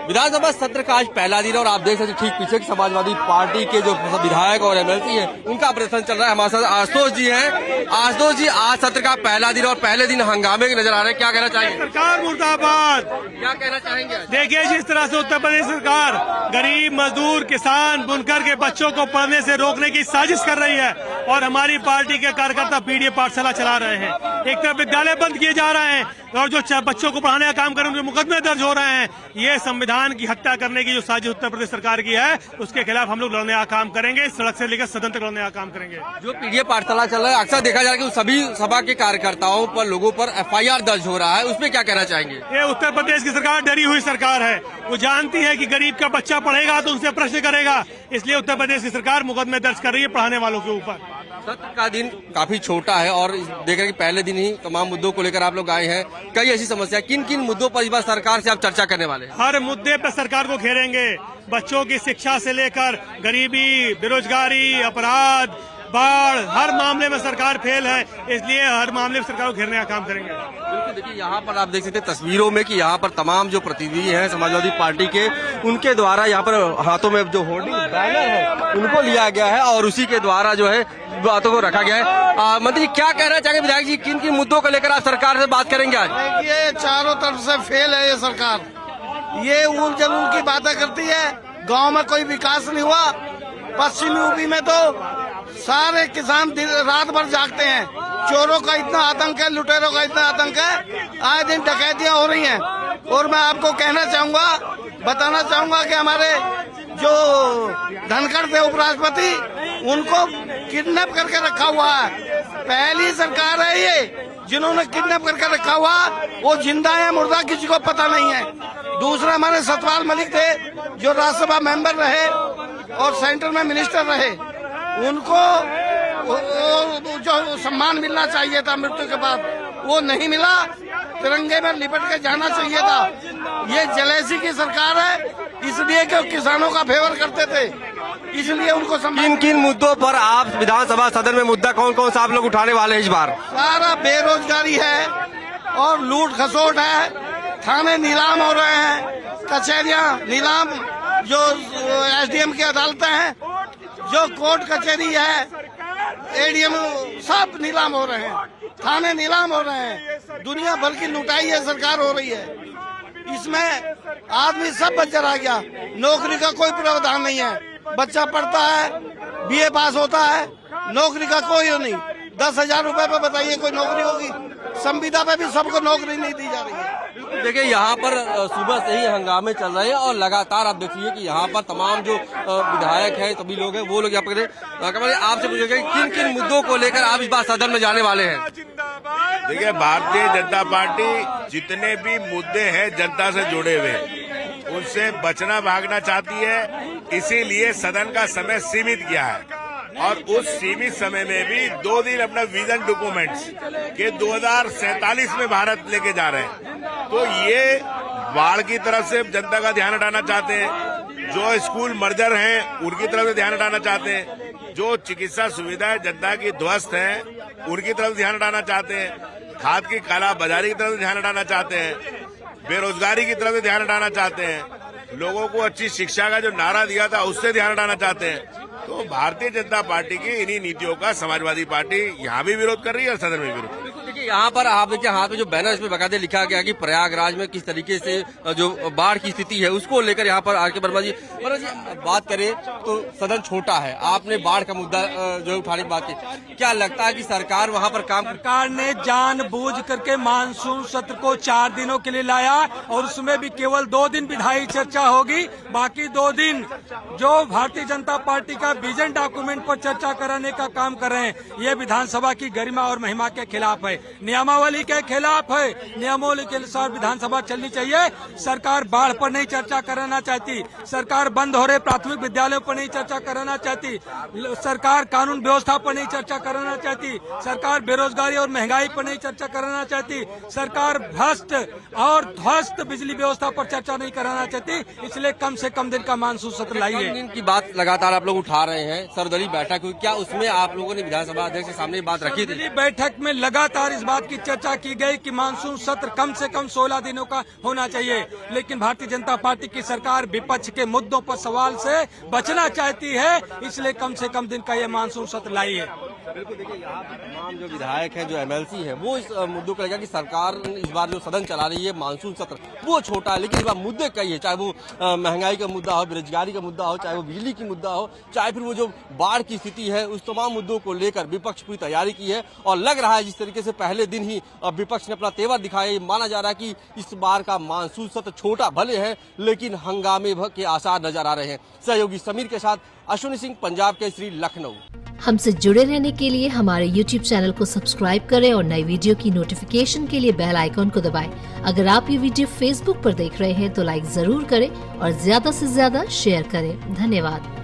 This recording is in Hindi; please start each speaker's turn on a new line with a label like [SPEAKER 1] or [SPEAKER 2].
[SPEAKER 1] विधानसभा सत्र का आज पहला दिन और आप देख सकते ठीक पीछे समाजवादी पार्टी के जो विधायक और एमएलसी हैं उनका प्रदर्शन चल रहा है। हमारे साथ आशुतोष जी हैं। आशुतोष जी, आज सत्र का पहला दिन और पहले दिन हंगामे के नजर आ रहे हैं, क्या कहना चाहेंगे?
[SPEAKER 2] सरकार मुर्दाबाद।
[SPEAKER 1] क्या कहना चाहेंगे?
[SPEAKER 2] देखिए, जिस तरह से उत्तर प्रदेश सरकार गरीब मजदूर किसान बुनकर के बच्चों को पढ़ने से रोकने की साजिश कर रही है और हमारी पार्टी के कार्यकर्ता पीडीए पाठशाला चला रहे हैं। एक तरफ विद्यालय बंद किए जा रहे हैं और जो बच्चों को पढ़ाने का काम कर रहे हैं उनके मुकदमे दर्ज हो रहे हैं। ये संविधान की हत्या करने की जो साजिश उत्तर प्रदेश सरकार की है उसके खिलाफ हम लोग लड़ने का काम करेंगे, सड़क से लेकर सदन तक लड़ने का काम करेंगे।
[SPEAKER 1] जो पीडीए पाठशाला चल रहा है अक्सर देखा जा रहा है कि सभी सभा के कार्यकर्ताओं पर लोगों पर एफआईआर दर्ज हो रहा है, उसमें क्या कहना चाहेंगे?
[SPEAKER 2] ये उत्तर प्रदेश की सरकार डरी हुई सरकार है। वो जानती है कि गरीब का बच्चा पढ़ेगा तो उनसे प्रश्न करेगा, इसलिए उत्तर प्रदेश की सरकार मुकदमे दर्ज कर रही है पढ़ाने वालों के ऊपर।
[SPEAKER 1] सत्र का दिन काफी छोटा है और देख रहे हैं कि पहले दिन ही तमाम मुद्दों को लेकर आप लोग आए हैं। कई ऐसी समस्या, किन किन मुद्दों पर इस बार सरकार से आप चर्चा करने वाले हैं?
[SPEAKER 2] हर मुद्दे पर सरकार को घेरेंगे। बच्चों की शिक्षा से लेकर गरीबी, बेरोजगारी, अपराध, बाढ़, हर मामले में सरकार फेल है, इसलिए हर मामले में सरकार को घेरने का काम करेंगे।
[SPEAKER 1] बिल्कुल, देखिए यहाँ पर आप देख सकते हैं तस्वीरों में कि यहाँ पर तमाम जो प्रतिनिधि हैं समाजवादी पार्टी के, उनके द्वारा यहाँ पर हाथों में जो होर्डिंग बैनर है उनको लिया गया है और उसी के द्वारा जो है बातों को रखा गया है। मंत्री जी, क्या कहना चाहेंगे? विधायक जी, किन किन मुद्दों को लेकर आप सरकार से बात करेंगे आज?
[SPEAKER 3] ये चारों तरफ से फेल है ये सरकार। ये ऊल जलूल की बातें करती है, गांव में कोई विकास नहीं हुआ। पश्चिमी यूपी में तो सारे किसान रात भर जागते हैं। चोरों का इतना आतंक है, लुटेरों का इतना आतंक है, आए दिन डकैतियां हो रही हैं। और मैं आपको कहना चाहूंगा, बताना चाहूंगा कि हमारे जो धनखड़ थे उपराष्ट्रपति, उनको किडनैप करके रखा हुआ है। पहली सरकार है ये जिन्होंने किडनैप करके रखा हुआ, वो जिंदा है मुर्दा किसी को पता नहीं है। दूसरा हमारे सतपाल मलिक थे जो राज्यसभा मेंबर रहे और सेंटर में मिनिस्टर रहे, उनको जो सम्मान मिलना चाहिए था मृत्यु के बाद वो नहीं मिला। तिरंगे में लिपट के जाना चाहिए था। ये जलेसी की सरकार है, इसलिए कि किसानों का फेवर करते थे, इसलिए उनको
[SPEAKER 1] किन किन मुद्दों पर आप विधानसभा सदन में मुद्दा कौन कौन सा आप लोग उठाने वाले हैं इस बार?
[SPEAKER 3] सारा बेरोजगारी है और लूट खसोट है, थाने नीलाम हो रहे हैं, कचहरियां नीलाम, जो एसडीएम की अदालतें हैं, जो कोर्ट कचहरी है, एडीएम, सब नीलाम हो रहे हैं, थाने नीलाम हो रहे हैं। दुनिया भर की लुटाई है सरकार हो रही है। इसमें आदमी सब बच्चा रह गया, नौकरी का कोई प्रावधान नहीं है। बच्चा पढ़ता है, बीए पास होता है, नौकरी का कोई नहीं। 10,000 रुपए पे बताइए कोई नौकरी होगी? संविदा पे भी सबको नौकरी नहीं दी जा रही है।
[SPEAKER 1] देखिए यहाँ पर सुबह से ही हंगामे चल रहे हैं और लगातार आप देखिए कि यहाँ पर तमाम जो विधायक हैं, सभी लोग हैं, वो लोग यहाँ पर आपसे पूछेंगे किन किन मुद्दों को लेकर आप इस बार सदन में जाने वाले हैं?
[SPEAKER 4] देखिए, भारतीय जनता पार्टी जितने भी मुद्दे हैं जनता से जुड़े हुए उनसे बचना भागना चाहती है, इसीलिए सदन का समय सीमित किया है और उस सीमित समय में भी 2 दिन अपना विजन डॉक्यूमेंट्स के 2047 में भारत लेके जा रहे हैं। तो ये बाढ़ की तरफ से जनता का ध्यान हटाना चाहते हैं, जो स्कूल मर्जर हैं उनकी तरफ से ध्यान हटाना चाहते हैं, जो चिकित्सा सुविधाएं जनता की ध्वस्त हैं उनकी तरफ ध्यान हटाना चाहते हैं, खाद की काला बाजारी की तरफ से ध्यान हटाना चाहते हैं, बेरोजगारी की तरफ से ध्यान हटाना चाहते हैं, लोगों को अच्छी शिक्षा का जो नारा दिया था उससे ध्यान हटाना चाहते हैं। तो भारतीय जनता पार्टी की इन्हीं नीतियों का समाजवादी पार्टी यहाँ भी विरोध कर रही है और सदन में विरोध कर रही है।
[SPEAKER 1] देखिए यहाँ पर आप देखिए हाथ में जो बैनर, इसमें बकायदे लिखा गया कि प्रयागराज में किस तरीके से जो बाढ़ की स्थिति है उसको लेकर यहाँ पर आर.के. वर्मा जी बात करें तो सदन छोटा है, आपने बाढ़ का मुद्दा जो उठाने की बात की, क्या लगता है कि सरकार वहाँ पर
[SPEAKER 5] सरकार ने जानबूझ करके मानसून सत्र को 4 दिनों के लिए लाया और उसमें भी केवल 2 दिन विधायी चर्चा होगी, बाकी 2 दिन जो भारतीय जनता पार्टी का विजन डॉक्यूमेंट पर चर्चा कराने का काम कर रहे हैं। ये विधानसभा की गरिमा और महिमा के खिलाफ है, नियमावली के खिलाफ है। नियमावली के अनुसार विधानसभा चलनी चाहिए। सरकार बाढ़ पर नहीं चर्चा कराना चाहती, सरकार बंद हो रहे प्राथमिक विद्यालयों पर नहीं चर्चा कराना चाहती, सरकार कानून व्यवस्था पर नहीं चर्चा कराना चाहती, सरकार बेरोजगारी और महंगाई पर नहीं चर्चा कराना चाहती, सरकार भ्रष्ट और ध्वस्त बिजली व्यवस्था पर चर्चा नहीं कराना चाहती। इसलिए कम से कम दिन का मानसून सत्र लाइए।
[SPEAKER 1] दिन की बात लगातार आप लोग उठा रहे हैं, सर्वदलीय बैठक हुई, क्या उसमें आप लोगों ने विधानसभा अध्यक्ष के सामने बात रखी थी?
[SPEAKER 5] बैठक में लगातार इस बात की चर्चा की गई कि मानसून सत्र कम से कम 16 दिनों का होना चाहिए, लेकिन भारतीय जनता पार्टी की सरकार विपक्ष के मुद्दों पर सवाल से बचना चाहती है, इसलिए कम से कम दिन का ये मानसून सत्र लाई है।
[SPEAKER 1] बिल्कुल, देखिए यहाँ पर तमाम जो विधायक हैं, जो एमएलसी हैं, वो इस मुद्दों को लेकर कि सरकार इस बार जो सदन चला रही है मानसून सत्र वो छोटा है, लेकिन इस बार मुद्दे कई है, चाहे वो महंगाई का मुद्दा हो, बेरोजगारी का मुद्दा हो, चाहे वो बिजली की मुद्दा हो, चाहे फिर वो जो बाढ़ की स्थिति है, उस तमाम मुद्दों को लेकर विपक्ष पूरी तैयारी की है। और लग रहा है जिस तरीके से पहले दिन ही विपक्ष ने अपना तेवर दिखाया, ये माना जा रहा है कि इस बार का मानसून सत्र छोटा भले है लेकिन हंगामे के आसार नजर आ रहे हैं। सहयोगी समीर के साथ अश्विनी सिंह, पंजाब केसरी, लखनऊ।
[SPEAKER 6] हमसे जुड़े रहने के लिए हमारे YouTube चैनल को सब्सक्राइब करें और नई वीडियो की नोटिफिकेशन के लिए बेल आइकॉन को दबाएं। अगर आप ये वीडियो Facebook पर देख रहे हैं तो लाइक जरूर करें और ज्यादा से ज्यादा शेयर करें। धन्यवाद।